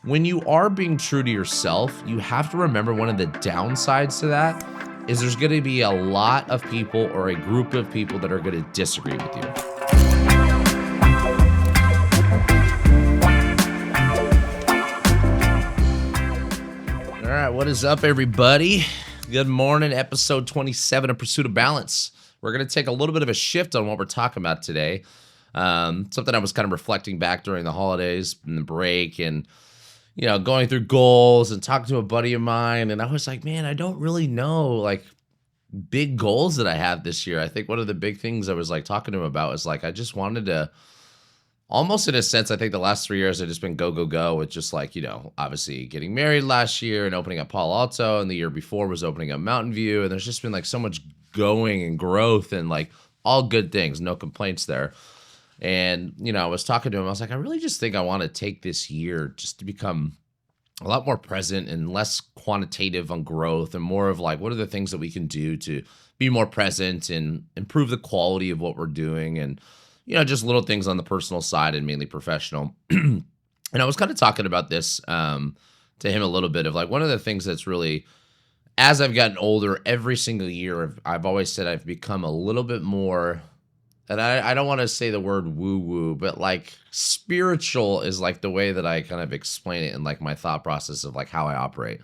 when you are being true to yourself, you have to remember one of the downsides to that is there's going to be a lot of people or a group of people that are going to disagree with you. All right, what is up, everybody? Good morning, episode 27 of Pursuit of Balance. We're going to take a little bit of a shift on what we're talking about today. Something I was kind of reflecting back during the holidays and the break and, going through goals and talking to a buddy of mine. And I was like, man, I don't really know, like, big goals that I have this year. I think one of the big things I was, like, talking to him about is, like, I just wanted to almost in a sense, I think the last 3 years have just been go, go, go with just like, obviously getting married last year and opening up Palo Alto, and the year before was opening up Mountain View. And there's just been like so much going and growth and like all good things, no complaints there. And, I was talking to him, I was like, I really just think I want to take this year just to become a lot more present and less quantitative on growth and more of like, what are the things that we can do to be more present and improve the quality of what we're doing and, just little things on the personal side and mainly professional. And I was kind of talking about this to him a little bit of like one of the things that's really, as I've gotten older, every single year, I've always said I've become a little bit more, and I don't want to say the word woo-woo, but like spiritual is like the way that I kind of explain it in like my thought process of like how I operate.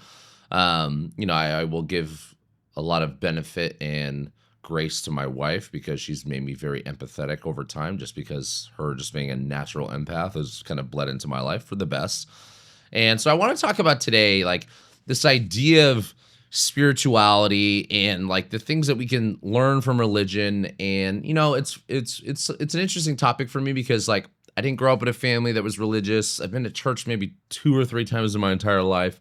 I will give a lot of benefit and grace to my wife because she's made me very empathetic over time, just because her just being a natural empath has kind of bled into my life for the best. And so I want to talk about today, like this idea of spirituality and like the things that we can learn from religion. And, it's an interesting topic for me because like I didn't grow up in a family that was religious. I've been to church maybe 2 or 3 times in my entire life.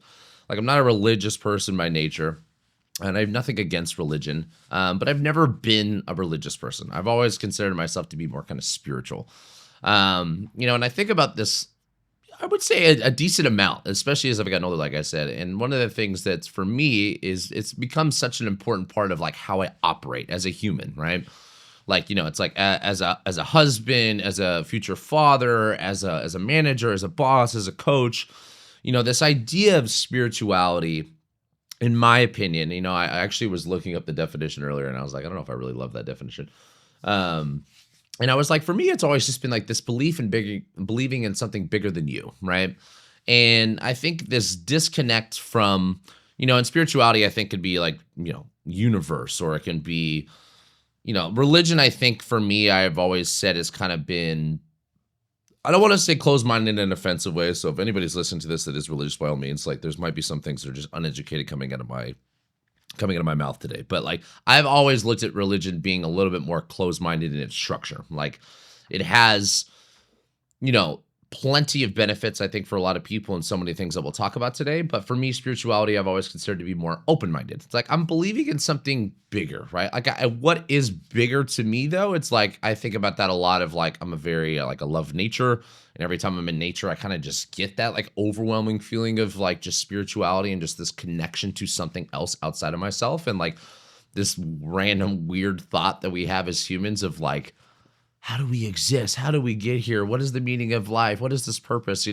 Like I'm not a religious person by nature. And I have nothing against religion, but I've never been a religious person. I've always considered myself to be more kind of spiritual. And I think about this, I would say a decent amount, especially as I've gotten older, like I said. And one of the things that's for me is it's become such an important part of like how I operate as a human, right? Like, it's like as a husband, as a future father, as a manager, as a boss, as a coach, this idea of spirituality, in my opinion, I actually was looking up the definition earlier and I was like, I don't know if I really love that definition. And I was like, for me, it's always just been like this belief in believing in something bigger than you, right? And I think this disconnect from, in spirituality, I think could be like, universe, or it can be, religion. I think for me, I've always said has kind of been, I don't want to say closed-minded in an offensive way. So if anybody's listening to this that is religious, by all means, like there's might be some things that are just uneducated coming out of my mouth today. But like I've always looked at religion being a little bit more closed-minded in its structure. Like it has, plenty of benefits, I think, for a lot of people and so many things that we'll talk about today. But for me, spirituality, I've always considered to be more open-minded. It's like I'm believing in something bigger, right? Like what is bigger to me, though? It's like I think about that a lot of like I'm a very like I love nature. And every time I'm in nature, I kind of just get that like overwhelming feeling of like just spirituality and just this connection to something else outside of myself. And like this random weird thought that we have as humans of like, how do we exist? How do we get here? What is the meaning of life? What is this purpose?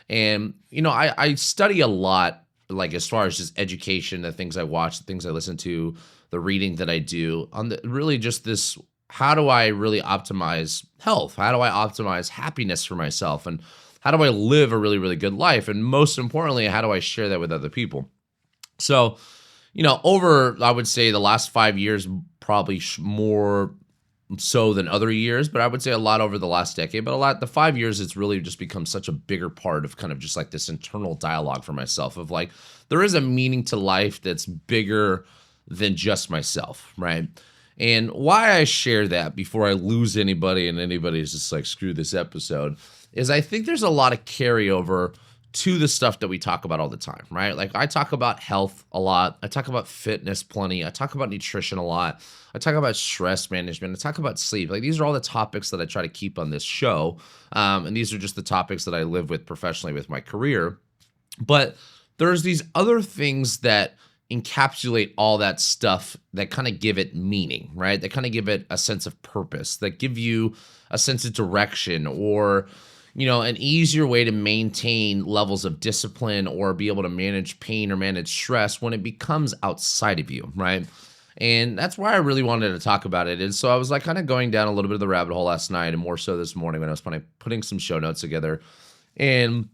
And, I study a lot, like as far as just education, the things I watch, the things I listen to, the reading that I do on really just this, how do I really optimize health? How do I optimize happiness for myself? And how do I live a really, really good life? And most importantly, how do I share that with other people? So, over, I would say the last 5 years, probably more so than other years, but I would say a lot over the last decade, but the 5 years, it's really just become such a bigger part of kind of just like this internal dialogue for myself of like, there is a meaning to life that's bigger than just myself, right? And why I share that before I lose anybody and anybody's just like, screw this episode, is I think there's a lot of carryover to the stuff that we talk about all the time, right? Like I talk about health a lot. I talk about fitness plenty. I talk about nutrition a lot. I talk about stress management. I talk about sleep. Like these are all the topics that I try to keep on this show. And these are just the topics that I live with professionally with my career. But there's these other things that encapsulate all that stuff that kind of give it meaning, right? That kind of give it a sense of purpose, that give you a sense of direction, or an easier way to maintain levels of discipline or be able to manage pain or manage stress when it becomes outside of you, right? And that's why I really wanted to talk about it. And so I was like kind of going down a little bit of the rabbit hole last night and more so this morning when I was putting some show notes together. And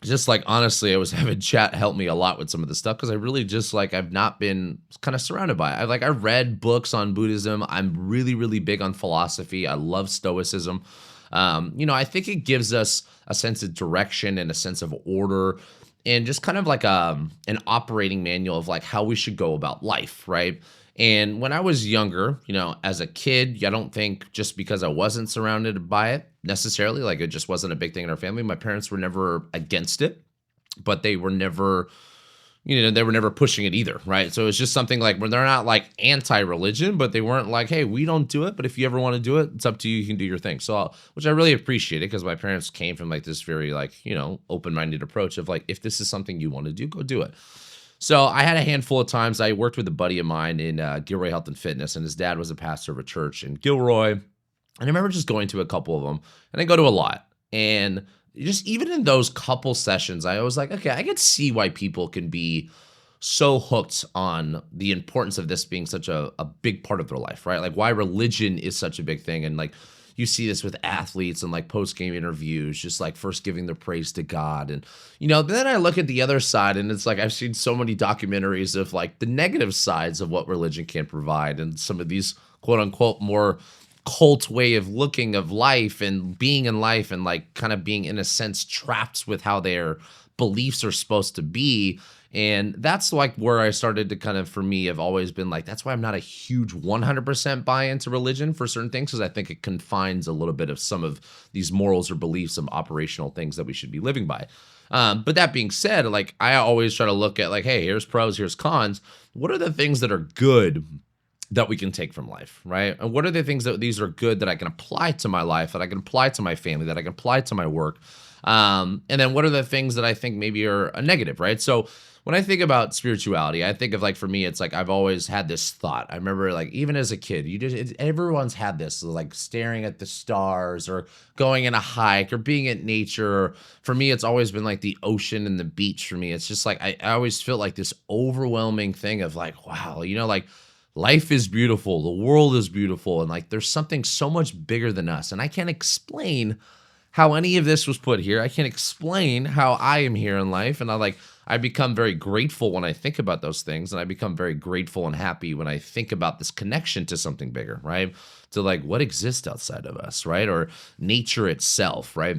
just like honestly, I was having chat help me a lot with some of the stuff because I really just like I've not been kind of surrounded by it. I read books on Buddhism. I'm really, really big on philosophy. I love Stoicism. I think it gives us a sense of direction and a sense of order and just kind of like an operating manual of like how we should go about life, right? And when I was younger, as a kid, I don't think just because I wasn't surrounded by it necessarily, like it just wasn't a big thing in our family. My parents were never against it, but they were never pushing it either, right? So it's just something like where they're not like anti-religion, but they weren't like, hey, we don't do it, but if you ever want to do it, it's up to you. You can do your thing. So, which I really appreciated because my parents came from like this very like, open-minded approach of like, if this is something you want to do, go do it. So I had a handful of times I worked with a buddy of mine in Gilroy Health and Fitness, and his dad was a pastor of a church in Gilroy. And I remember just going to a couple of them, and I go to a lot. And just even in those couple sessions, I was like, okay, I could see why people can be so hooked on the importance of this being such a big part of their life, right? Like why religion is such a big thing. And like you see this with athletes and like post-game interviews, just like first giving their praise to God. And, then I look at the other side and it's like I've seen so many documentaries of like the negative sides of what religion can provide and some of these quote unquote more cult way of looking of life and being in life and like kind of being in a sense trapped with how their beliefs are supposed to be. And that's like where I started to kind of, for me, have always been like, that's why I'm not a huge 100% buy into religion for certain things, because I think it confines a little bit of some of these morals or beliefs, some operational things that we should be living by. But that being said, like I always try to look at like, hey, here's pros, here's cons. What are the things that are good that we can take from life, right? And what are the things that these are good that I can apply to my life, that I can apply to my family, that I can apply to my work? And then what are the things that I think maybe are a negative, right? So when I think about spirituality, I think of like, for me, it's like, I've always had this thought. I remember like, even as a kid, everyone's had this like staring at the stars or going in a hike or being at nature. For me, it's always been like the ocean and the beach for me. It's just like, I always feel like this overwhelming thing of like, wow, like life is beautiful. The world is beautiful. And like, there's something so much bigger than us. And I can't explain how any of this was put here. I can't explain how I am here in life. And I become very grateful when I think about those things. And I become very grateful and happy when I think about this connection to something bigger, right? To like what exists outside of us, right? Or nature itself, right?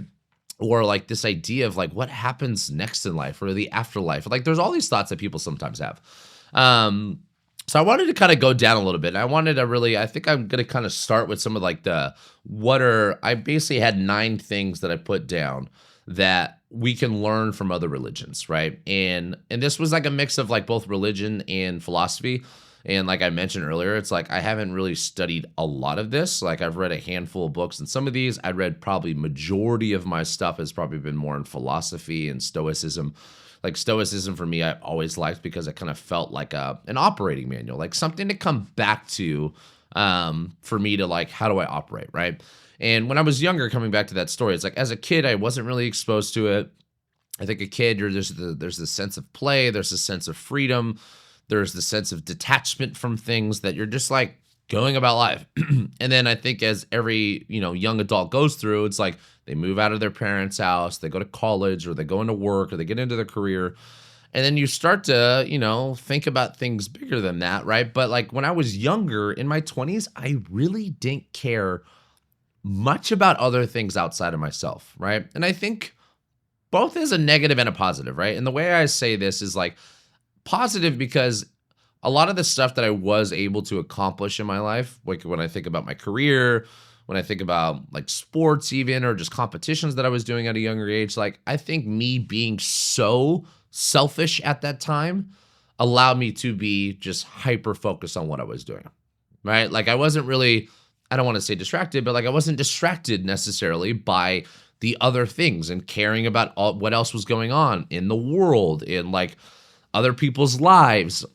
Or like this idea of like what happens next in life or the afterlife. Like there's all these thoughts that people sometimes have. So I wanted to kind of go down a little bit. I think I'm going to kind of start with some of like I basically had 9 things that I put down that we can learn from other religions, right? And this was like a mix of like both religion and philosophy. And like I mentioned earlier, it's like I haven't really studied a lot of this. Like I've read a handful of books, and some of these I read probably majority of my stuff has probably been more in philosophy and Stoicism. Like Stoicism for me, I've always liked because it kind of felt like an operating manual, like something to come back to for me to like, how do I operate, right? And when I was younger, coming back to that story, it's like as a kid, I wasn't really exposed to it. I think a kid, there's this sense of play, there's a sense of freedom, there's the sense of detachment from things that you're just like going about life. And then I think as every, young adult goes through, it's like they move out of their parents' house, they go to college or they go into work or they get into their career. And then you start to, think about things bigger than that, right? But like when I was younger in my 20s, I really didn't care much about other things outside of myself, right? And I think both is a negative and a positive, right? And the way I say this is like positive because a lot of the stuff that I was able to accomplish in my life, like when I think about my career, when I think about like sports even, or just competitions that I was doing at a younger age, like I think me being so selfish at that time allowed me to be just hyper focused on what I was doing, right? Like I wasn't really, I don't want to say distracted, but like I wasn't distracted necessarily by the other things and caring about what else was going on in the world, in like other people's lives.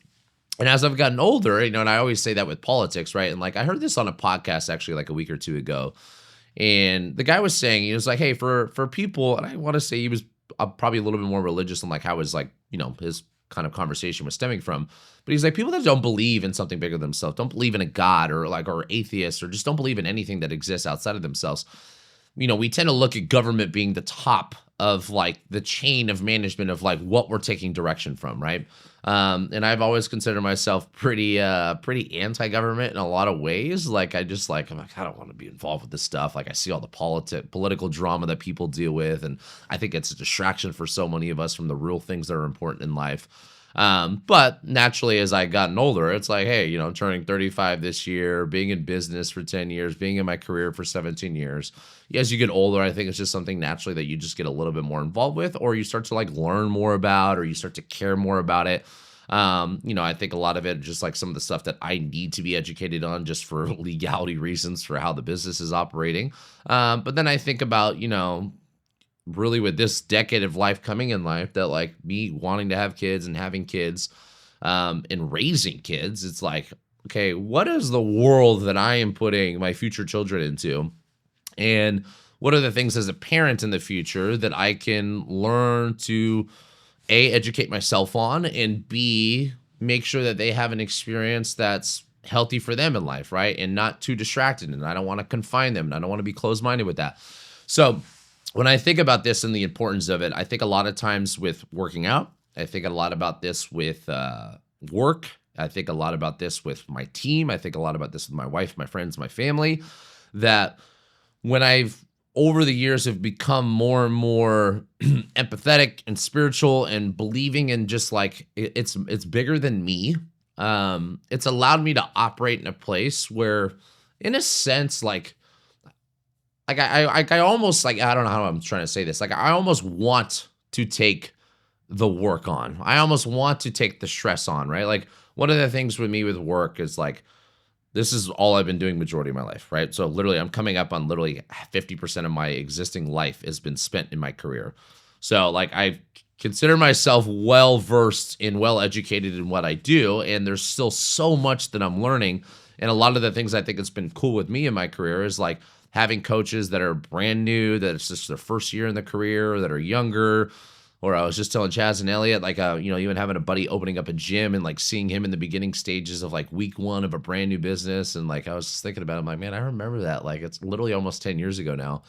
And as I've gotten older, and I always say that with politics, right? And like I heard this on a podcast actually like a week or two ago. And the guy was saying, he was like, hey, for people, and I want to say he was probably a little bit more religious than like how his like, his kind of conversation was stemming from. But he's like, people that don't believe in something bigger than themselves, don't believe in a God or atheists, or just don't believe in anything that exists outside of themselves. We tend to look at government being the top of like the chain of management of like what we're taking direction from, right? And I've always considered myself pretty anti-government in a lot of ways. Like I'm like, I don't want to be involved with this stuff. Like I see all the political drama that people deal with, and I think it's a distraction for so many of us from the real things that are important in life. But naturally, as I gotten older, it's like, hey, turning 35 this year, being in business for 10 years, being in my career for 17 years. As you get older, I think it's just something naturally that you just get a little bit more involved with, or you start to like learn more about, or you start to care more about it. I think a lot of it, just like some of the stuff that I need to be educated on just for legality reasons for how the business is operating. But then I think about, really with this decade of life coming in life, that like me wanting to have kids and having kids, and raising kids, it's like, okay, what is the world that I am putting my future children into? And what are the things as a parent in the future that I can learn to A, educate myself on, and B, make sure that they have an experience that's healthy for them in life, right? And not too distracted. And I don't want to confine them, and I don't want to be closed-minded with that. So when I think about this and the importance of it, I think a lot of times with working out, I think a lot about this with work. I think a lot about this with my team. I think a lot about this with my wife, my friends, my family, that when I've over the years have become more and more empathetic and spiritual and believing in just like it's bigger than me. It's allowed me to operate in a place where, in a sense, I almost like, I don't know how I'm trying to say this. Like I almost want to take the work on. I almost want to take the stress on, right? Like one of the things with me with work is like, this is all I've been doing majority of my life, right? So literally I'm coming up on literally 50% of my existing life has been spent in my career. So like I consider myself well-versed and well-educated in what I do. And there's still so much that I'm learning. And a lot of the things I think it's been cool with me in my career is like having coaches that are brand new, that it's just their first year in the career, that are younger. Or I was just telling Chaz and Elliot, like, even having a buddy opening up a gym and like seeing him in the beginning stages of like week one of a brand new business. And like, I was just thinking about it. I'm like, man, I remember that. Like, it's literally almost 10 years ago now.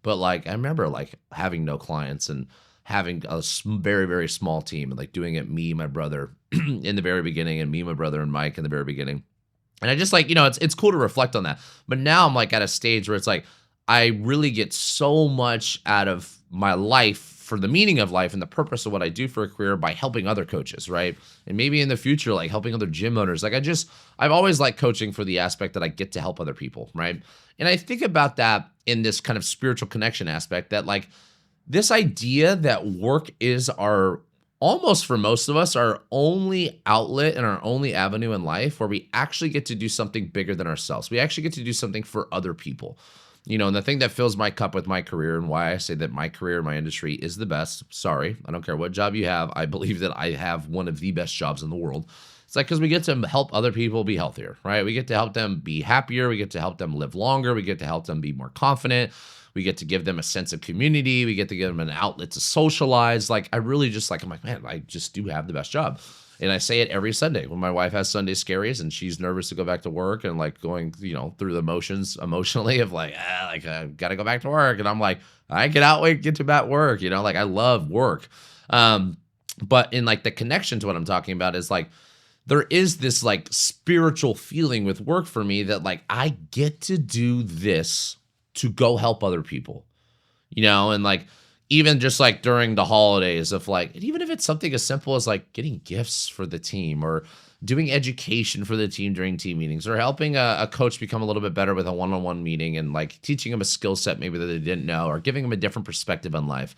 But like, I remember like having no clients and having a very, very small team and like doing it me, my brother in the very beginning, and me, my brother, and Mike in the very beginning. And I just like, it's cool to reflect on that. But now I'm like at a stage where it's like, I really get so much out of my life for the meaning of life and the purpose of what I do for a career by helping other coaches, right? And maybe in the future, like helping other gym owners. Like I've always liked coaching for the aspect that I get to help other people, right? And I think about that in this kind of spiritual connection aspect, that like this idea that work is almost for most of us, our only outlet and our only avenue in life where we actually get to do something bigger than ourselves. We actually get to do something for other people. And the thing that fills my cup with my career, and why I say that my career in my industry is the best. Sorry, I don't care what job you have. I believe that I have one of the best jobs in the world. It's like, because we get to help other people be healthier, right? We get to help them be happier. We get to help them live longer. We get to help them be more confident. We get to give them a sense of community. We get to give them an outlet to socialize. Like, I really just like, I'm like, man, I just do have the best job. And I say it every Sunday when my wife has Sunday scaries and she's nervous to go back to work and like going, through the motions emotionally of like, I got to go back to work. And I'm like, I cannot wait to get to that work. Like I love work. But in like the connection to what I'm talking about is like, there is this like spiritual feeling with work for me that like, I get to do this to go help other people, and like, even just like during the holidays of like, and even if it's something as simple as like getting gifts for the team or doing education for the team during team meetings, or helping a coach become a little bit better with a one-on-one meeting and like teaching them a skill set maybe that they didn't know, or giving them a different perspective on life.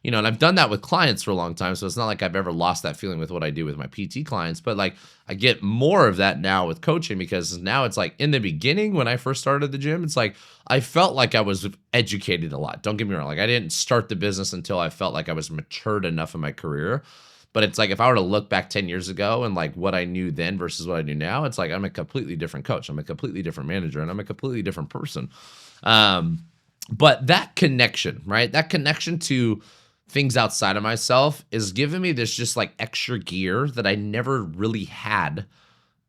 And I've done that with clients for a long time. So it's not like I've ever lost that feeling with what I do with my PT clients, but like I get more of that now with coaching, because now it's like in the beginning, when I first started the gym, it's like, I felt like I was educated a lot. Don't get me wrong. Like I didn't start the business until I felt like I was matured enough in my career. But it's like, if I were to look back 10 years ago and like what I knew then versus what I knew now, it's like, I'm a completely different coach. I'm a completely different manager, and I'm a completely different person. But that connection, right? That connection to things outside of myself is giving me this just like extra gear that I never really had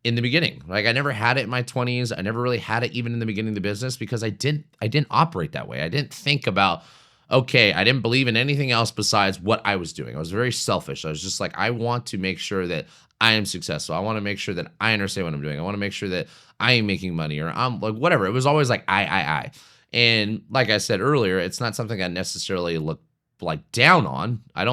in the beginning. Like I never had it in my 20s. I never really had it even in the beginning of the business because I didn't operate that way. I didn't think about okay, I didn't believe in anything else besides what I was doing. I was very selfish. I was just like I want to make sure that I am successful. I want to make sure that I understand what I'm doing. I want to make sure that I am making money or I'm like whatever. It was always like I. And like I said earlier, it's not something I necessarily look like down on. I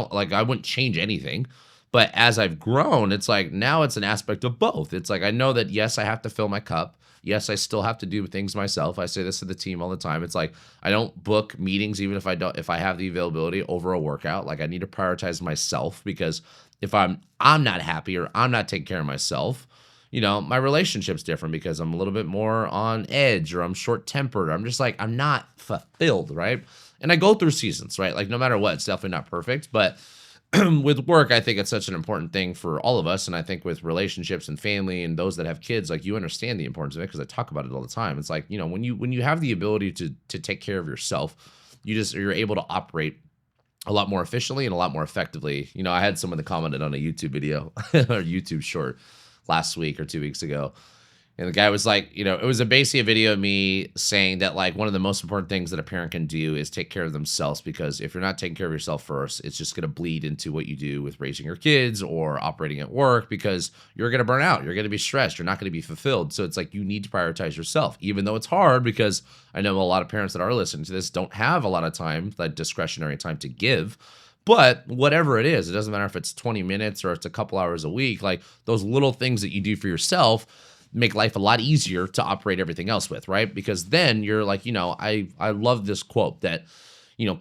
wouldn't change anything. But as I've grown, it's like now it's an aspect of both. It's like I know that yes, I have to fill my cup. Yes, I still have to do things myself. I say this to the team all the time. It's like I don't book meetings even if I have the availability over a workout. Like I need to prioritize myself because if I'm not happy or I'm not taking care of myself, my relationship's different because I'm a little bit more on edge or I'm short tempered. I'm just like, I'm not fulfilled, right? And I go through seasons, right? Like no matter what, it's definitely not perfect. But with work, I think it's such an important thing for all of us. And I think with relationships and family and those that have kids, like you understand the importance of it because I talk about it all the time. It's like, when you have the ability to take care of yourself, you're able to operate a lot more efficiently and a lot more effectively. I had someone that commented on a YouTube video or YouTube short last week or 2 weeks ago. And the guy was like, it was basically a video of me saying that like one of the most important things that a parent can do is take care of themselves because if you're not taking care of yourself first, it's just going to bleed into what you do with raising your kids or operating at work because you're going to burn out. You're going to be stressed. You're not going to be fulfilled. So it's like you need to prioritize yourself, even though it's hard because I know a lot of parents that are listening to this don't have a lot of time, that discretionary time to give. But whatever it is, it doesn't matter if it's 20 minutes or it's a couple hours a week, like those little things that you do for yourself make life a lot easier to operate everything else with, right? Because then you're like, I love this quote that,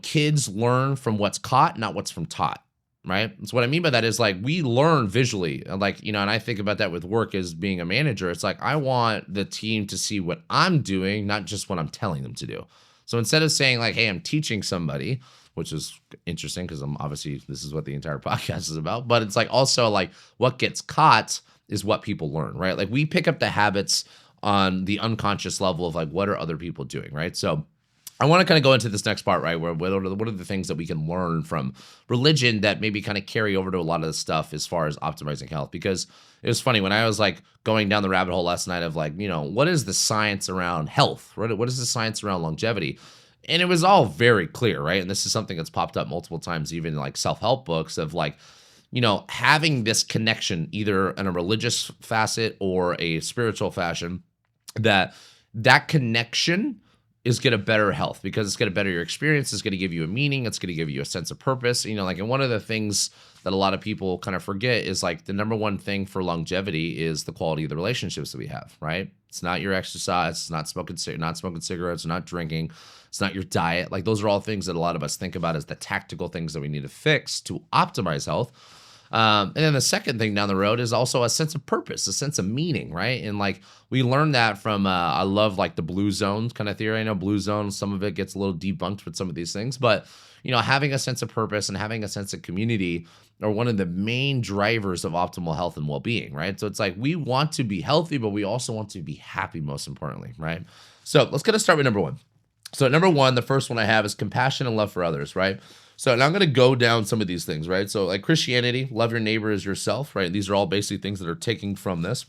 kids learn from what's caught, not what's from taught, right? So what I mean by that is like we learn visually, like, and I think about that with work as being a manager. It's like I want the team to see what I'm doing, not just what I'm telling them to do. So instead of saying like, hey, I'm teaching somebody, which is interesting because I'm obviously this is what the entire podcast is about, but it's like also like what gets caught is what people learn, right? Like we pick up the habits on the unconscious level of like what are other people doing, right? So I want to kind of go into this next part, right? Where what are the things that we can learn from religion that maybe kind of carry over to a lot of the stuff as far as optimizing health? Because it was funny when I was like going down the rabbit hole last night of like, what is the science around health? What is the science around longevity? And it was all very clear, right? And this is something that's popped up multiple times, even in like self-help books of like, having this connection either in a religious facet or a spiritual fashion, that connection is going to better health because it's going to better your experience. It's going to give you a meaning. It's going to give you a sense of purpose. And one of the things that a lot of people kind of forget is like the number one thing for longevity is the quality of the relationships that we have, right? It's not your exercise. It's not smoking cigarettes, not drinking. It's not your diet. Like those are all things that a lot of us think about as the tactical things that we need to fix to optimize health. And then the second thing down the road is also a sense of purpose, a sense of meaning, right? And like we learned that from, I love like the blue zone kind of theory. I know blue zone, some of it gets a little debunked with some of these things, but having a sense of purpose and having a sense of community are one of the main drivers of optimal health and well-being, right? So it's like we want to be healthy, but we also want to be happy, most importantly, right? So let's get start with number one. So number one, the first one I have is compassion and love for others, right? So now I'm going to go down some of these things, right? So like Christianity, love your neighbor as yourself, right? These are all basically things that are taking from this,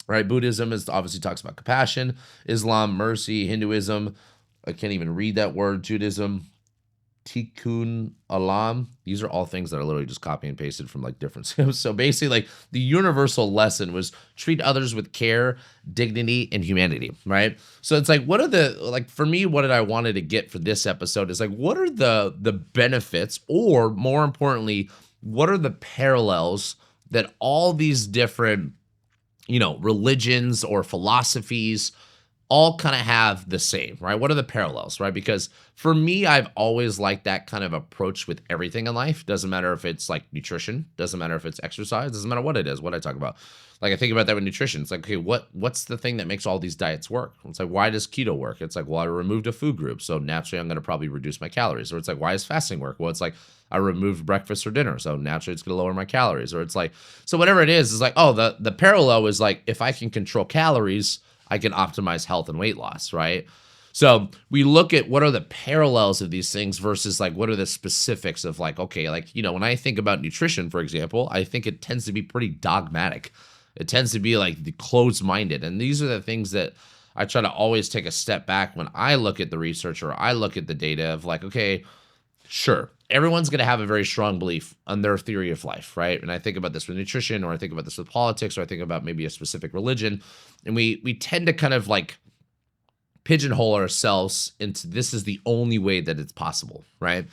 right? Buddhism is obviously talks about compassion. Islam, mercy. Hinduism, I can't even read that word. Judaism, tikkun olam. These are all things that are literally just copy and pasted from like different. So basically like the universal lesson was treat others with care, dignity, and humanity, right? So it's like, what are the, like for me, what did I wanted to get for this episode is like, what are the benefits or more importantly, what are the parallels that all these different, religions or philosophies all kind of have the same, right? What are the parallels, right? Because for me, I've always liked that kind of approach with everything in life. Doesn't matter if it's like nutrition, doesn't matter if it's exercise, doesn't matter what it is, what I talk about. Like I think about that with nutrition. It's like, okay, what's the thing that makes all these diets work? It's like, why does keto work? It's like, well, I removed a food group, so naturally I'm going to probably reduce my calories. Or it's like, why does fasting work? Well, it's like I removed breakfast or dinner, so naturally it's going to lower my calories. Or it's like, so whatever it is, it's like, oh, the parallel is like, if I can control calories, I can optimize health and weight loss, right? So we look at what are the parallels of these things versus like what are the specifics of like, okay, like, when I think about nutrition, for example, I think it tends to be pretty dogmatic. It tends to be like the closed minded. And these are the things that I try to always take a step back when I look at the research or I look at the data of like, okay, sure, everyone's going to have a very strong belief on their theory of life, right? And I think about this with nutrition, or I think about this with politics, or I think about maybe a specific religion. And we tend to kind of like pigeonhole ourselves into this is the only way that it's possible, right?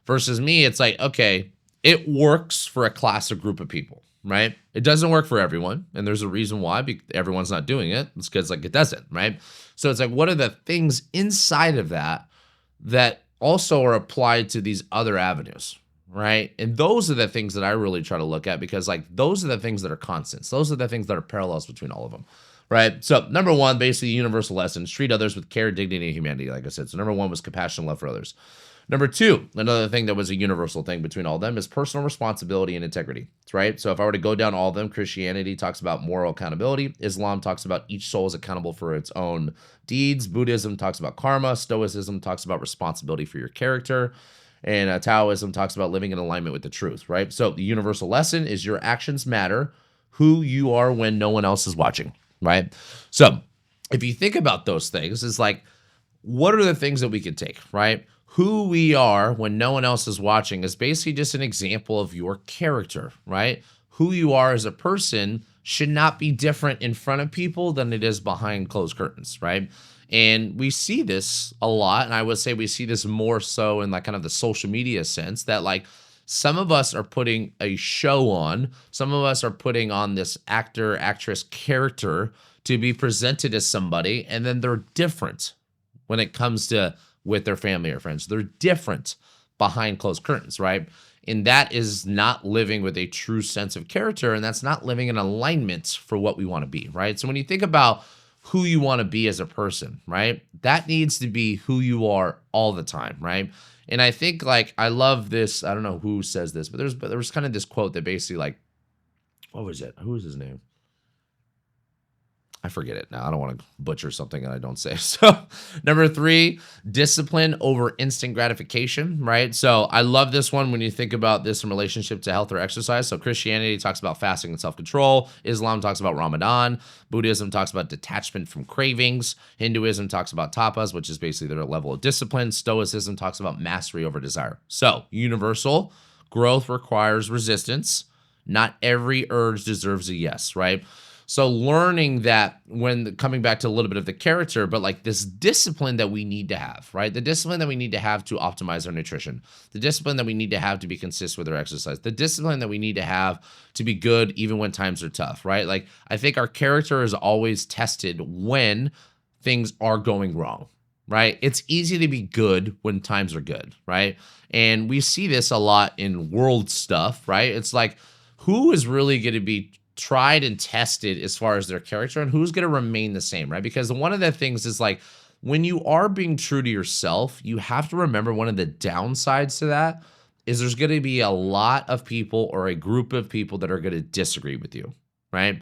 Versus me, it's like, okay, it works for a class or group of people, right? It doesn't work for everyone. And there's a reason why everyone's not doing it. It's because like it doesn't, right? So it's like, what are the things inside of that also are applied to these other avenues, right? And those are the things that I really try to look at, because like those are the things that are constants. Those are the things that are parallels between all of them, right? So number one, basically universal lessons: treat others with care, dignity, and humanity, like I said. So number one was compassion, love for others. Number two, another thing that was a universal thing between all of them is personal responsibility and integrity, right? So if I were to go down all of them, Christianity talks about moral accountability. Islam talks about each soul is accountable for its own deeds. Buddhism talks about karma. Stoicism talks about responsibility for your character. And Taoism talks about living in alignment with the truth, right? So the universal lesson is your actions matter, who you are when no one else is watching, right? So if you think about those things, it's like, what are the things that we could take, right? Who we are when no one else is watching is basically just an example of your character, right? Who you are as a person should not be different in front of people than it is behind closed curtains, right? And we see this a lot, and I would say we see this more so in like kind of the social media sense, that like some of us are putting a show on, some of us are putting on this actor, actress character to be presented as somebody, and then they're different when it comes to with their family or friends. They're different behind closed curtains, right? And that is not living with a true sense of character, and that's not living in alignment for what we want to be, right? So when you think about who you want to be as a person, right? That needs to be who you are all the time, right? And I think like I love this, I don't know who says this, but there was kind of this quote that basically like, what was it? Who was his name? I forget it now. I don't want to butcher something that I don't say. So number three, discipline over instant gratification, right? So I love this one when you think about this in relationship to health or exercise. So Christianity talks about fasting and self-control. Islam talks about Ramadan. Buddhism talks about detachment from cravings. Hinduism talks about tapas, which is basically their level of discipline. Stoicism talks about mastery over desire. So universal, growth requires resistance. Not every urge deserves a yes, right? So learning that, when coming back to a little bit of the character, but like this discipline that we need to have, right? The discipline that we need to have to optimize our nutrition, the discipline that we need to have to be consistent with our exercise, the discipline that we need to have to be good even when times are tough, right? Like I think our character is always tested when things are going wrong, right? It's easy to be good when times are good, right? And we see this a lot in world stuff, right? It's like, who is really going to be tried and tested as far as their character, and who's going to remain the same, right? Because one of the things is like, when you are being true to yourself, you have to remember one of the downsides to that is there's going to be a lot of people or a group of people that are going to disagree with you, right?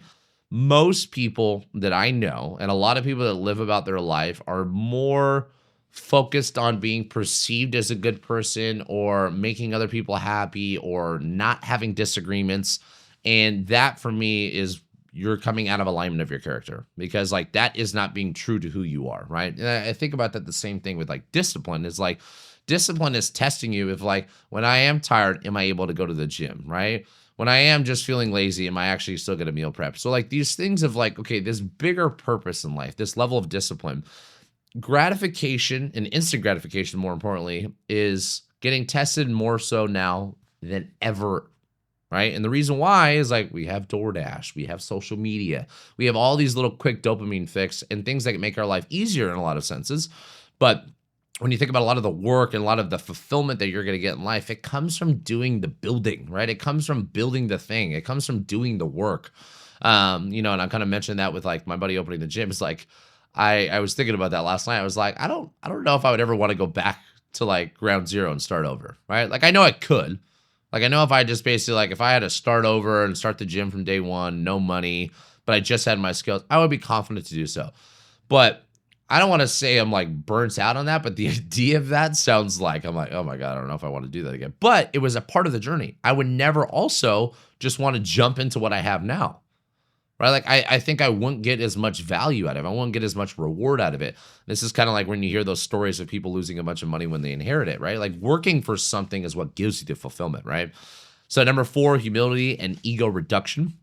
Most people that I know, and a lot of people that live about their life, are more focused on being perceived as a good person or making other people happy or not having disagreements. And that for me is you're coming out of alignment of your character, because like that is not being true to who you are, right? And I think about that the same thing with like discipline. Is like discipline is testing you if like, when I am tired, am I able to go to the gym, right? When I am just feeling lazy, am I actually still going to meal prep? So like these things of like, okay, this bigger purpose in life, this level of discipline, gratification and instant gratification, more importantly, is getting tested more so now than ever, right? And the reason why is like we have DoorDash, we have social media, we have all these little quick dopamine fix and things that can make our life easier in a lot of senses. But when you think about a lot of the work and a lot of the fulfillment that you're going to get in life, it comes from doing the building, right? It comes from building the thing. It comes from doing the work. And I kind of mentioned that with like my buddy opening the gym. It's like, I was thinking about that last night. I was like, I don't know if I would ever want to go back to like ground zero and start over, right? Like I know I could. Like I know if I just basically like if I had to start over and start the gym from day one, no money, but I just had my skills, I would be confident to do so. But I don't want to say I'm like burnt out on that, but the idea of that sounds like I'm like, oh my God, I don't know if I want to do that again. But it was a part of the journey. I would never also just want to jump into what I have now. Right. Like I think I wouldn't get as much value out of it. I wouldn't get as much reward out of it. This is kind of like when you hear those stories of people losing a bunch of money when they inherit it, right? Like working for something is what gives you the fulfillment, right? So number 4, humility and ego reduction.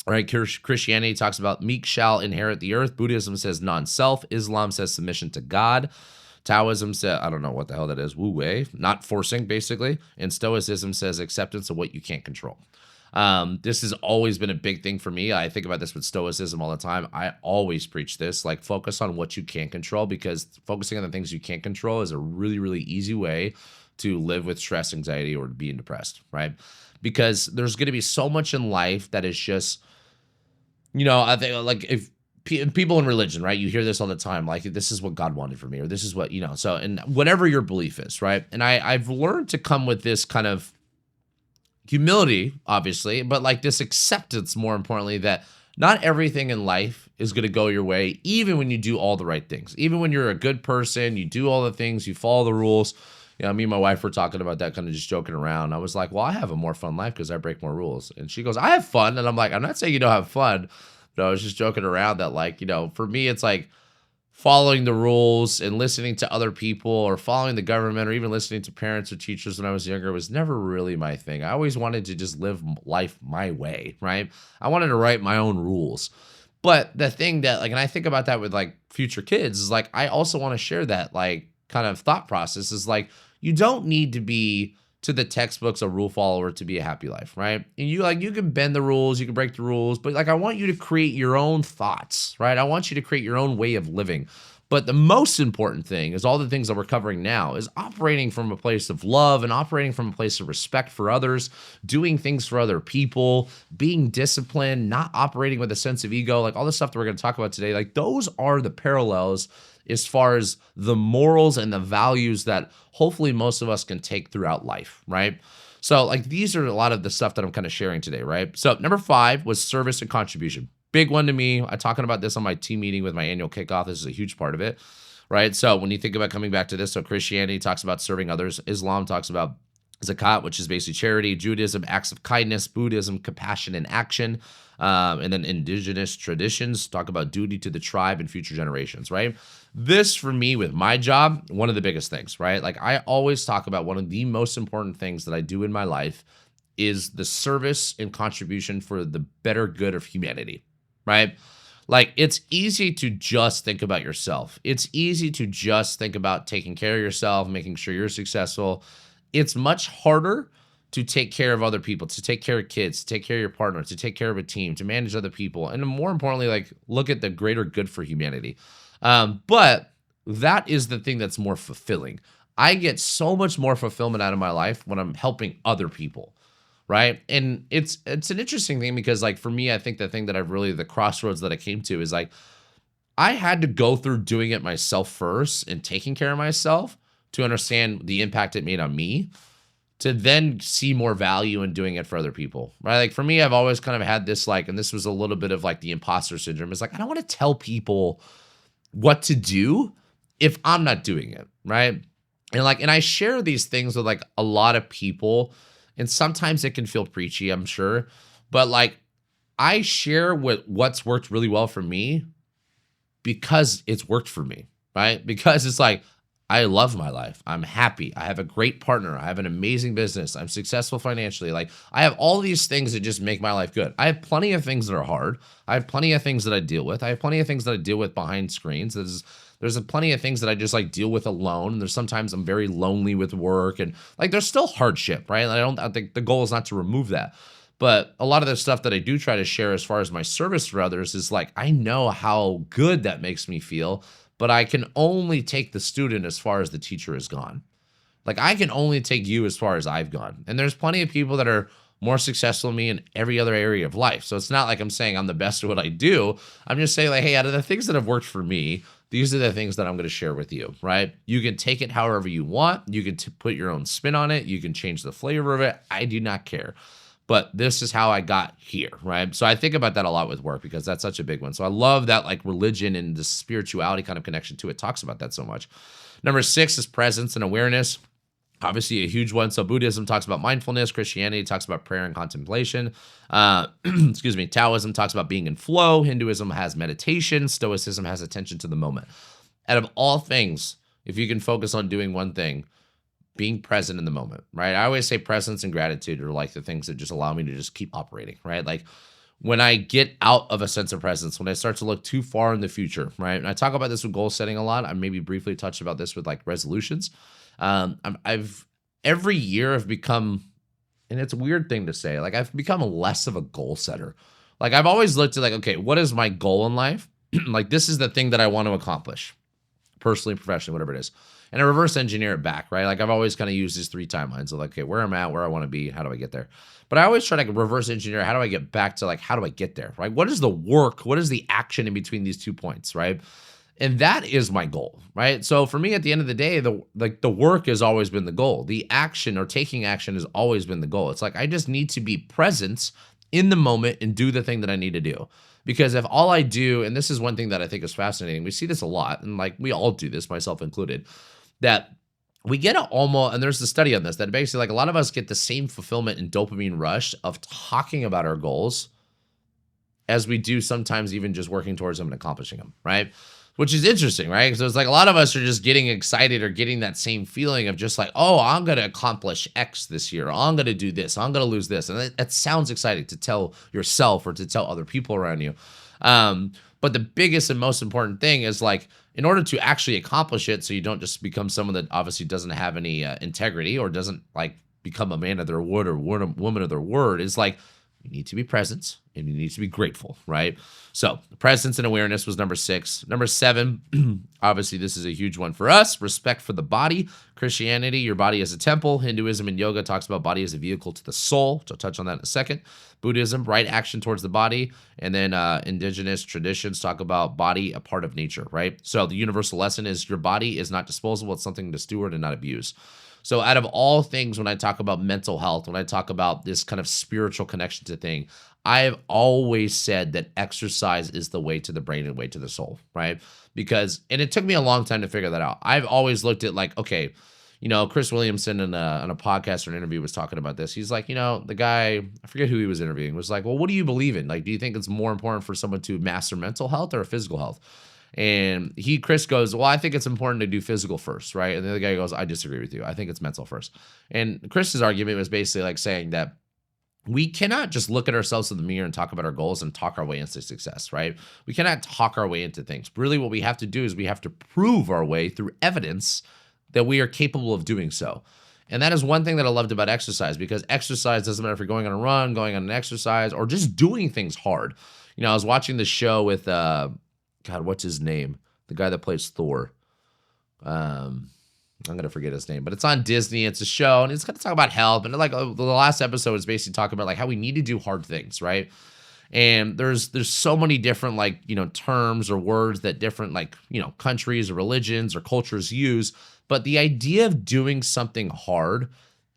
Right, Christianity talks about meek shall inherit the earth. Buddhism says non-self. Islam says submission to God. Taoism says, I don't know what the hell that is, wu wei, not forcing, basically. And Stoicism says acceptance of what you can't control. This has always been a big thing for me. I think about this with Stoicism all the time. I always preach this, like focus on what you can't control, because focusing on the things you can't control is a really, really easy way to live with stress, anxiety, or being depressed, right? Because there's going to be so much in life that is just, I think like if people in religion, right? You hear this all the time, like this is what God wanted for me, or this is what, so, and whatever your belief is, right? And I've learned to come with this kind of humility, obviously, but like this acceptance, more importantly, that not everything in life is going to go your way, even when you do all the right things. Even when you're a good person, you do all the things, you follow the rules. Me and my wife were talking about that, kind of just joking around. I was like, well, I have a more fun life because I break more rules. And she goes, I have fun. And I'm like, I'm not saying you don't have fun, but I was just joking around that, like, for me, it's like following the rules and listening to other people or following the government or even listening to parents or teachers when I was younger was never really my thing. I always wanted to just live life my way, right? I wanted to write my own rules. But the thing that, like, and I think about that with like future kids is like, I also want to share that like kind of thought process is like, you don't need to be to the textbooks a rule follower to be a happy life, right? And you can bend the rules, you can break the rules, but like I want you to create your own thoughts, right? I want you to create your own way of living. But the most important thing is all the things that we're covering now is operating from a place of love and operating from a place of respect for others, doing things for other people, being disciplined, not operating with a sense of ego, like all the stuff that we're going to talk about today. Like those are the parallels as far as the morals and the values that hopefully most of us can take throughout life, right? So like these are a lot of the stuff that I'm kind of sharing today, right? So number 5 was service and contribution. Big one to me. I'm talking about this on my team meeting with my annual kickoff. This is a huge part of it, right? So when you think about coming back to this, so Christianity talks about serving others. Islam talks about zakat, which is basically charity. Judaism, acts of kindness. Buddhism, compassion and action. And then indigenous traditions talk about duty to the tribe and future generations, right? This, for me, with my job, one of the biggest things, right? Like I always talk about one of the most important things that I do in my life is the service and contribution for the better good of humanity, right? Like it's easy to just think about yourself. It's easy to just think about taking care of yourself, making sure you're successful. It's much harder to take care of other people, to take care of kids, to take care of your partner, to take care of a team, to manage other people, and more importantly, like look at the greater good for humanity. But that is the thing that's more fulfilling. I get so much more fulfillment out of my life when I'm helping other people, right? And it's an interesting thing because like for me, I think the thing that the crossroads that I came to is like I had to go through doing it myself first and taking care of myself to understand the impact it made on me, to then see more value in doing it for other people, right? Like for me, I've always kind of had this like, and this was a little bit of like the imposter syndrome. It's like, I don't want to tell people what to do if I'm not doing it, right? And I share these things with like a lot of people, and sometimes it can feel preachy, I'm sure, but like I share what's worked really well for me because it's worked for me, right? Because it's like, I love my life. I'm happy. I have a great partner. I have an amazing business. I'm successful financially. Like I have all these things that just make my life good. I have plenty of things that are hard. I have plenty of things that I deal with. I have plenty of things that I deal with behind screens. There's plenty of things that I just like deal with alone. And there's sometimes I'm very lonely with work, and like there's still hardship, right? I think the goal is not to remove that. But a lot of the stuff that I do try to share as far as my service for others is like, I know how good that makes me feel, but I can only take the student as far as the teacher has gone. Like I can only take you as far as I've gone. And there's plenty of people that are more successful than me in every other area of life. So it's not like I'm saying I'm the best at what I do. I'm just saying like, hey, out of the things that have worked for me, these are the things that I'm going to share with you, right? You can take it however you want. You can put your own spin on it. You can change the flavor of it. I do not care. but this is how I got here, right? So I think about that a lot with work because that's such a big one. So I love that like religion and the spirituality kind of connection to it talks about that so much. Number 6 is presence and awareness. Obviously, a huge one. So Buddhism talks about mindfulness. Christianity talks about prayer and contemplation. Excuse me. Taoism talks about being in flow. Hinduism has meditation. Stoicism has attention to the moment. Out of all things, if you can focus on doing one thing, being present in the moment, right? I always say presence and gratitude are like the things that just allow me to just keep operating, right? Like when I get out of a sense of presence, when I start to look too far in the future, right? And I talk about this with goal setting a lot. I maybe briefly touched about this with like resolutions. I've every year I've become, and it's a weird thing to say, like I've become less of a goal setter. Like I've always looked at like, okay, what is my goal in life? Like this is the thing that I want to accomplish, personally, professionally, whatever it is. And I reverse engineer it back, right? Like I've always kind of used these 3 timelines of like, okay, where I'm at, where I want to be, how do I get there? But I always try to reverse engineer, how do I get back to like, how do I get there, right? What is the work? What is the action in between these 2 points, right? And that is my goal, right? So for me, at the end of the day, the work has always been the goal. The action or taking action has always been the goal. It's like, I just need to be present in the moment and do the thing that I need to do. Because if all I do, and this is one thing that I think is fascinating, we see this a lot, and like we all do this, myself included, that we get almost, and there's the study on this, that basically like a lot of us get the same fulfillment and dopamine rush of talking about our goals as we do sometimes even just working towards them and accomplishing them, right? Which is interesting, right? So it's like a lot of us are just getting excited or getting that same feeling of just like, oh, I'm going to accomplish X this year. Or I'm going to do this. I'm going to lose this. And that sounds exciting to tell yourself or to tell other people around you. But the biggest and most important thing is like, in order to actually accomplish it, so you don't just become someone that obviously doesn't have any integrity or doesn't like become a man of their word or woman of their word, is like, you need to be present and you need to be grateful, right? So presence and awareness was number 6. Number 7, obviously this is a huge one for us, respect for the body. Christianity, your body is a temple. Hinduism and yoga talks about body as a vehicle to the soul, which I'll touch on that in a second. Buddhism, right action towards the body. And then indigenous traditions talk about body, a part of nature, right? So the universal lesson is your body is not disposable. It's something to steward and not abuse. So out of all things, when I talk about mental health, when I talk about this kind of spiritual connection to thing, I've always said that exercise is the way to the brain and way to the soul, right? Because, and it took me a long time to figure that out. I've always looked at like, okay, you know, Chris Williamson on a podcast or an interview was talking about this. He's like, you know, the guy, I forget who he was interviewing, was like, well, what do you believe in? Like, do you think it's more important for someone to master mental health or physical health? And Chris goes, well, I think it's important to do physical first, right? And the other guy goes, I disagree with you. I think it's mental first. And Chris's argument was basically like saying that we cannot just look at ourselves in the mirror and talk about our goals and talk our way into success, right? We cannot talk our way into things. Really, what we have to do is we have to prove our way through evidence that we are capable of doing so. And that is one thing that I loved about exercise, because exercise doesn't matter if you're going on a run, going on an exercise, or just doing things hard. You know, I was watching the show with, God, what's his name? The guy that plays Thor. I'm going to forget his name, but it's on Disney. It's a show, and it's going to talk about health. And like the last episode is basically talking about like how we need to do hard things, right? And there's so many different like, you know, terms or words that different like, you know, countries or religions or cultures use. But the idea of doing something hard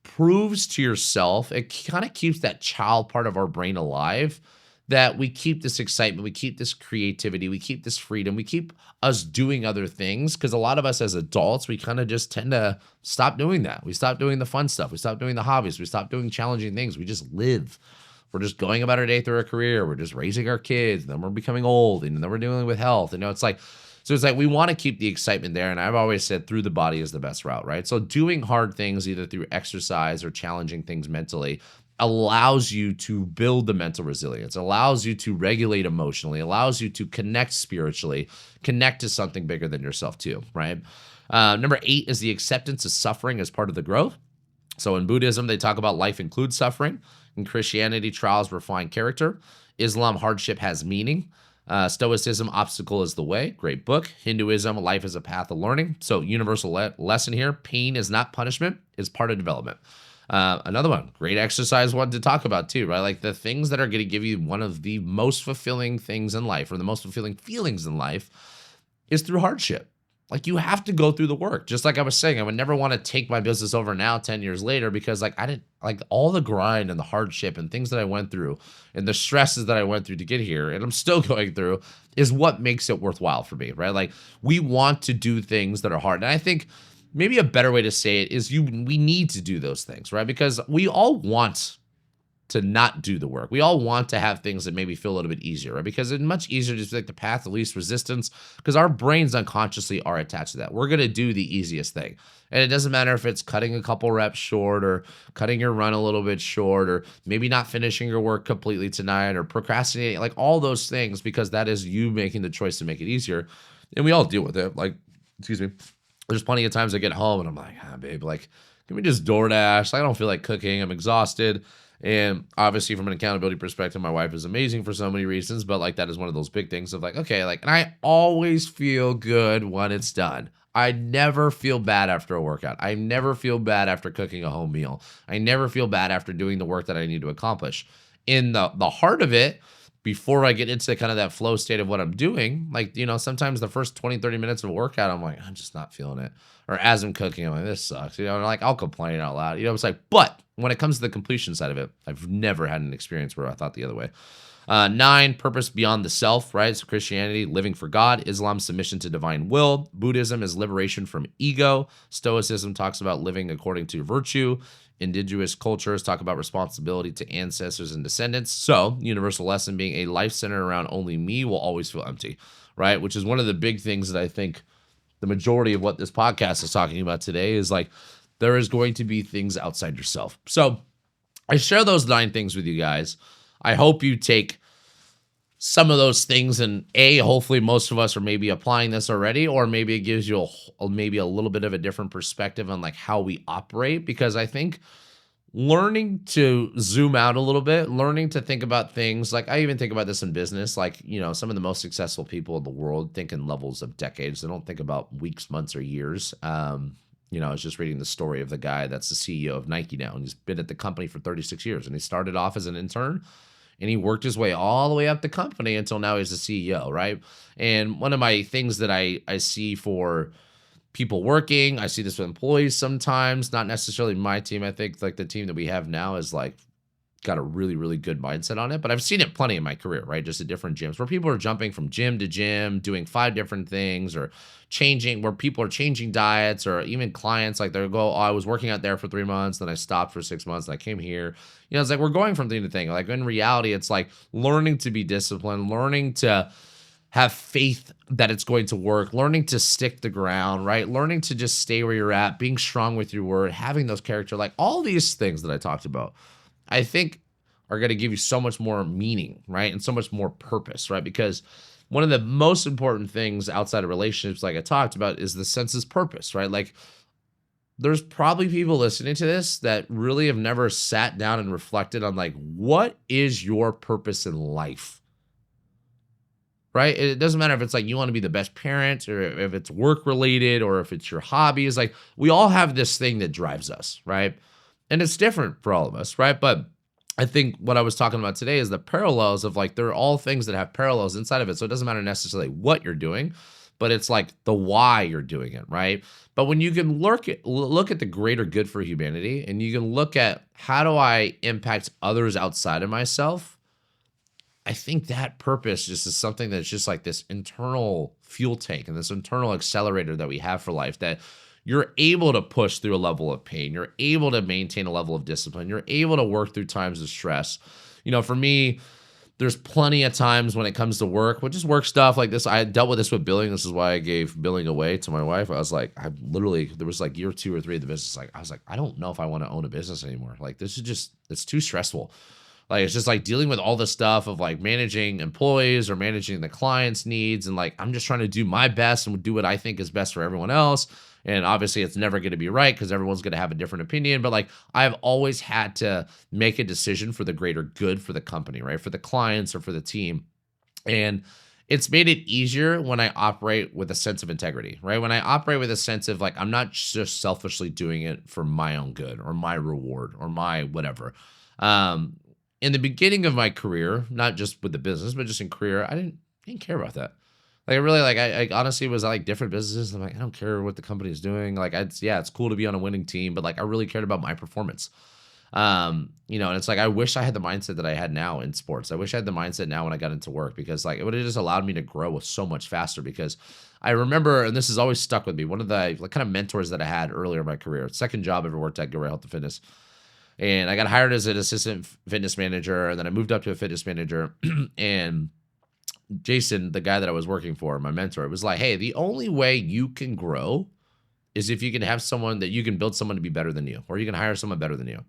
proves to yourself, it kind of keeps that child part of our brain alive, that we keep this excitement, we keep this creativity, we keep this freedom, we keep us doing other things. Because a lot of us as adults, we kind of just tend to stop doing that. We stop doing the fun stuff. We stop doing the hobbies. We stop doing challenging things. We just live. We're just going about our day through our career. We're just raising our kids. And then we're becoming old. And then we're dealing with health. You know, it's like, so it's like we want to keep the excitement there. And I've always said through the body is the best route, right? So doing hard things either through exercise or challenging things mentally allows you to build the mental resilience, allows you to regulate emotionally, allows you to connect spiritually, connect to something bigger than yourself too, right? Number 8 is the acceptance of suffering as part of the growth. So in Buddhism, they talk about life includes suffering. In Christianity, trials refine character. Islam, hardship has meaning. Stoicism, obstacle is the way. Great book. Hinduism, life is a path of learning. So universal lesson here, pain is not punishment, it's part of development. Another one, great exercise one to talk about too, right? Like the things that are going to give you one of the most fulfilling things in life or the most fulfilling feelings in life is through hardship. like you have to go through the work. Just like I was saying, I would never want to take my business over now 10 years later because like I didn't like all the grind and the hardship and things that I went through and the stresses that I went through to get here and I'm still going through is what makes it worthwhile for me, right? Like we want to do things that are hard. And I think maybe a better way to say it is we need to do those things, right? Because we all want to not do the work. We all want to have things that maybe feel a little bit easier, right? Because it's much easier to take the path of least resistance because our brains unconsciously are attached to that. We're going to do the easiest thing. And it doesn't matter if it's cutting a couple reps short or cutting your run a little bit short or maybe not finishing your work completely tonight or procrastinating, like all those things, because that is you making the choice to make it easier. And we all deal with it. Like, excuse me. There's plenty of times I get home and I'm like, babe, like, can we just DoorDash? I don't feel like cooking. I'm exhausted. And obviously, from an accountability perspective, my wife is amazing for so many reasons, but like that is one of those big things of like, okay, like, and I always feel good when it's done. I never feel bad after a workout. I never feel bad after cooking a home meal. I never feel bad after doing the work that I need to accomplish. In the heart of it, before I get into kind of that flow state of what I'm doing, like, sometimes the first 20, 30 minutes of a workout, I'm like, I'm just not feeling it. Or as I'm cooking, I'm like, this sucks. And like, I'll complain out loud. It's like, but when it comes to the completion side of it, I've never had an experience where I thought the other way. 9, purpose beyond the self, right? So Christianity, living for God. Islam, submission to divine will. Buddhism is liberation from ego. Stoicism talks about living according to virtue. Indigenous cultures talk about responsibility to ancestors and descendants. So, universal lesson being a life centered around only me will always feel empty, right? Which is one of the big things that I think the majority of what this podcast is talking about today is like, there is going to be things outside yourself. So I share those 9 things with you guys. I hope you take some of those things and hopefully most of us are maybe applying this already, or maybe it gives you maybe a little bit of a different perspective on like how we operate, because I think learning to zoom out a little bit, learning to think about things like I even think about this in business, like, some of the most successful people in the world think in levels of decades. They don't think about weeks, months, or years. I was just reading the story of the guy that's the CEO of Nike now, and he's been at the company for 36 years, and he started off as an intern. And he worked his way all the way up the company until now he's the CEO, right? And one of my things that I see for people working, I see this with employees sometimes, not necessarily my team. I think like the team that we have now is like got a really, really good mindset on it. But I've seen it plenty in my career, right? Just at different gyms where people are jumping from gym to gym, doing 5 different things, or where people are changing diets, or even clients, like they'll go, oh, I was working out there for 3 months, then I stopped for 6 months, and I came here. It's like we're going from thing to thing. Like in reality, it's like learning to be disciplined, learning to have faith that it's going to work, learning to stick the ground, right? Learning to just stay where you're at, being strong with your word, having those character, like all these things that I talked about, I think are going to give you so much more meaning, right? And so much more purpose, right? Because one of the most important things outside of relationships, like I talked about, is the sense of purpose, right? Like there's probably people listening to this that really have never sat down and reflected on like, what is your purpose in life? Right? It doesn't matter if it's like you want to be the best parent, or if it's work related, or if it's your hobby. It's like we all have this thing that drives us, right? And it's different for all of us, right? But I think what I was talking about today is the parallels of like, there are all things that have parallels inside of it. So it doesn't matter necessarily what you're doing, but it's like the why you're doing it, right? But when you can look at the greater good for humanity, and you can look at how do I impact others outside of myself, I think that purpose just is something that's just like this internal fuel tank and this internal accelerator that we have for life, that you're able to push through a level of pain. You're able to maintain a level of discipline. You're able to work through times of stress. For me, there's plenty of times when it comes to work, which is work stuff like this. I dealt with this with billing. This is why I gave billing away to my wife. I was like, there was like year 2 or 3 of the business. Like, I was like, I don't know if I want to own a business anymore. Like, this is just, it's too stressful. Like, it's just like dealing with all the stuff of like managing employees or managing the client's needs. And like, I'm just trying to do my best and do what I think is best for everyone else. And obviously it's never going to be right because everyone's going to have a different opinion. But like, I've always had to make a decision for the greater good for the company, right? For the clients or for the team. And it's made it easier when I operate with a sense of integrity, right? When I operate with a sense of like, I'm not just selfishly doing it for my own good or my reward or my whatever. In the beginning of my career, not just with the business, but just in career, I didn't care about that. Like, I really like, I honestly was like different businesses. I'm like, I don't care what the company is doing. Like, yeah, it's cool to be on a winning team, but like, I really cared about my performance. And it's like, I wish I had the mindset that I had now in sports. I wish I had the mindset now when I got into work, because like, it would have just allowed me to grow so much faster. Because I remember, and this has always stuck with me, one of the like kind of mentors that I had earlier in my career, second job I ever worked at, Go Health and Fitness. And I got hired as an assistant fitness manager, and then I moved up to a fitness manager. And Jason, the guy that I was working for, my mentor, was like, hey, the only way you can grow is if you can have someone that you can build someone to be better than you, or you can hire someone better than you.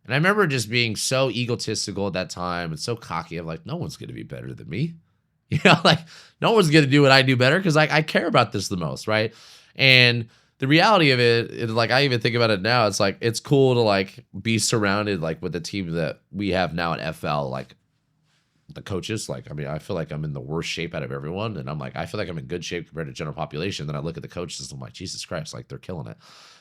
And I remember just being so egotistical at that time and so cocky. I'm like, no one's going to be better than me. Like no one's going to do what I do better, because like I care about this the most, right? And the reality of it, like I even think about it now, it's like it's cool to like be surrounded like with the team that we have now at FL, like the coaches. Like, I mean, I feel like I'm in the worst shape out of everyone, and I'm like, I feel like I'm in good shape compared to general population. Then I look at the coaches, and I'm like, Jesus Christ, like they're killing it.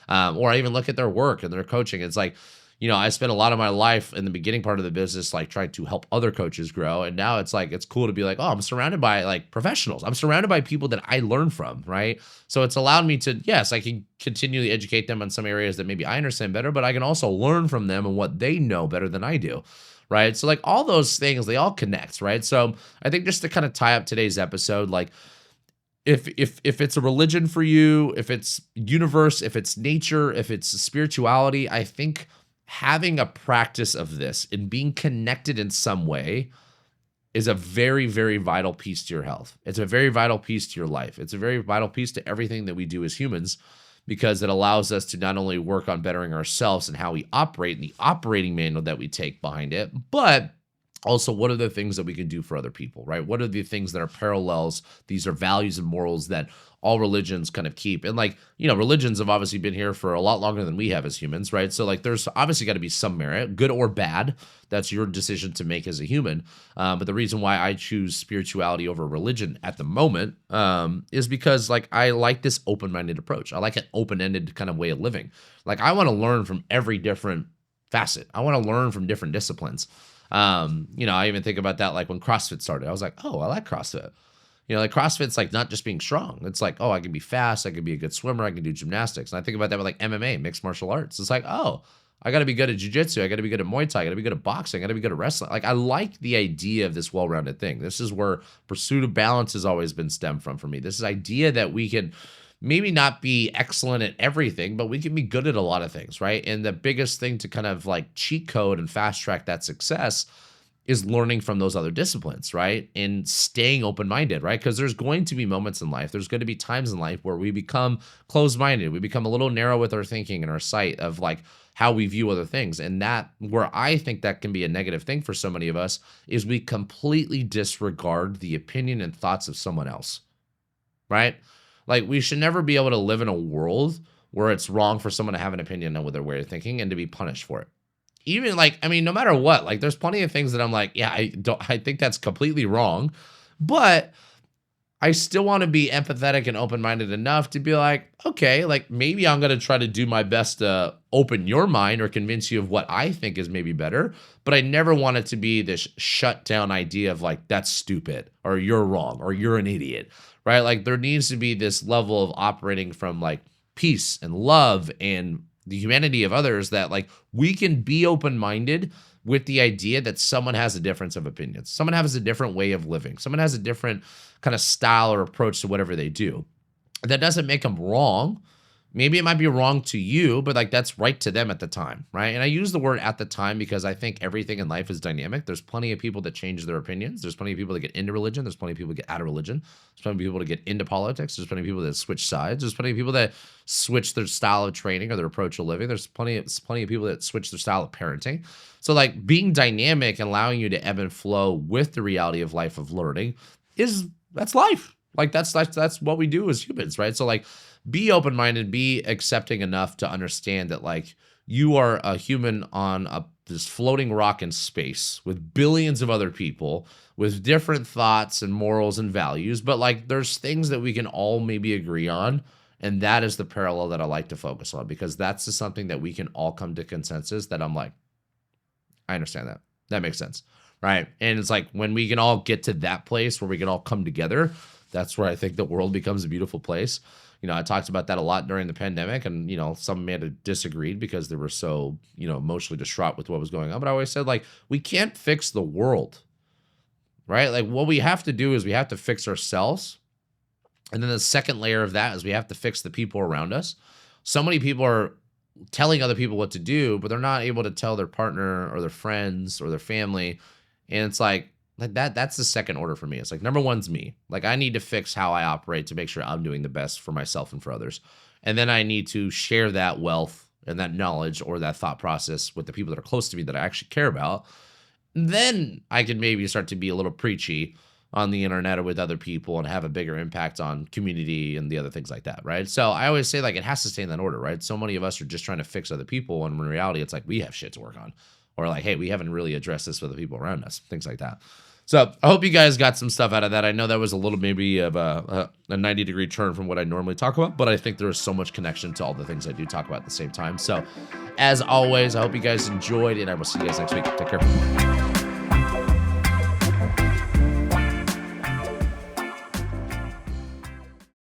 Or I even look at their work and their coaching. It's like, I spent a lot of my life in the beginning part of the business, like trying to help other coaches grow. And now it's like, it's cool to be like, oh, I'm surrounded by like professionals. I'm surrounded by people that I learn from, right? So it's allowed me to, yes, I can continually educate them on some areas that maybe I understand better, but I can also learn from them and what they know better than I do. Right. So like all those things, they all connect. Right. So I think just to kind of tie up today's episode, like if it's a religion for you, if it's universe, if it's nature, if it's spirituality, I think having a practice of this and being connected in some way is a very, very vital piece to your health. It's a very vital piece to your life. It's a very vital piece to everything that we do as humans, because it allows us to not only work on bettering ourselves and how we operate and the operating manual that we take behind it, but also what are the things that we can do for other people, right? What are the things that are parallels? These are values and morals that all religions kind of keep. And like, religions have obviously been here for a lot longer than we have as humans, right? So like, there's obviously got to be some merit, good or bad. That's your decision to make as a human. But the reason why I choose spirituality over religion at the moment is because like, I like this open-minded approach. I like an open-ended kind of way of living. Like I want to learn from every different facet. I want to learn from different disciplines. I even think about that, like when CrossFit started, I was like, oh, I like CrossFit. Like CrossFit's like not just being strong. It's like, oh, I can be fast. I can be a good swimmer. I can do gymnastics. And I think about that with like MMA, mixed martial arts. It's like, oh, I got to be good at jiu-jitsu. I got to be good at Muay Thai. I got to be good at boxing. I got to be good at wrestling. Like I like the idea of this well-rounded thing. This is where pursuit of balance has always been stemmed from for me. This is idea that we can maybe not be excellent at everything, but we can be good at a lot of things, right? And the biggest thing to kind of like cheat code and fast track that success is learning from those other disciplines, right? And staying open-minded, right? Because there's going to be moments in life, there's going to be times in life where we become closed-minded. We become a little narrow with our thinking and our sight of like how we view other things. And that, where I think that can be a negative thing for so many of us, is we completely disregard the opinion and thoughts of someone else, right? Like we should never be able to live in a world where it's wrong for someone to have an opinion on what their way of thinking and to be punished for it. Even like, I mean, no matter what, like there's plenty of things that I'm like, yeah, I think that's completely wrong, but I still want to be empathetic and open-minded enough to be like, okay, like maybe I'm going to try to do my best to open your mind or convince you of what I think is maybe better. But I never want it to be this shut down idea of like, that's stupid or you're wrong or you're an idiot, right? Like there needs to be this level of operating from like peace and love and the humanity of others, that like we can be open-minded with the idea that someone has a difference of opinions. Someone has a different way of living. Someone has a different kind of style or approach to whatever they do. That doesn't make them wrong. Maybe it might be wrong to you, but like that's right to them at the time, right? And I use the word at the time because I think everything in life is dynamic. There's plenty of people that change their opinions. There's plenty of people that get into religion. There's plenty of people that get out of religion. There's plenty of people that get into politics. There's plenty of people that switch sides. There's plenty of people that switch their style of training or their approach of living. There's plenty of people that switch their style of parenting. So like being dynamic and allowing you to ebb and flow with the reality of life of learning that's life. Like that's what we do as humans, right? So like be open-minded, be accepting enough to understand that like you are a human on this floating rock in space with billions of other people with different thoughts and morals and values. But like there's things that we can all maybe agree on. And that is the parallel that I like to focus on, because that's just something that we can all come to consensus that I'm like, I understand that. That makes sense. Right. And it's like when we can all get to that place where we can all come together, That's where I think the world becomes a beautiful place. I talked about that a lot during the pandemic, and some may have disagreed because they were so emotionally distraught with what was going on. But I always said, like, we can't fix the world, right? Like, what we have to do is we have to fix ourselves, and then the second layer of that is we have to fix the people around us. So many people are telling other people what to do, but they're not able to tell their partner or their friends or their family. And it's like that's the second order for me. It's like, number one's me. Like, I need to fix how I operate to make sure I'm doing the best for myself and for others. And then I need to share that wealth and that knowledge or that thought process with the people that are close to me that I actually care about. Then I can maybe start to be a little preachy on the internet or with other people and have a bigger impact on community and the other things like that, right? So I always say, like, it has to stay in that order, right? So many of us are just trying to fix other people, and in reality, it's like we have shit to work on, or like, hey, we haven't really addressed this with the people around us, things like that. So I hope you guys got some stuff out of that. I know that was a little maybe of a 90-degree turn from what I normally talk about, but I think there is so much connection to all the things I do talk about at the same time. So as always, I hope you guys enjoyed, and I will see you guys next week. Take care.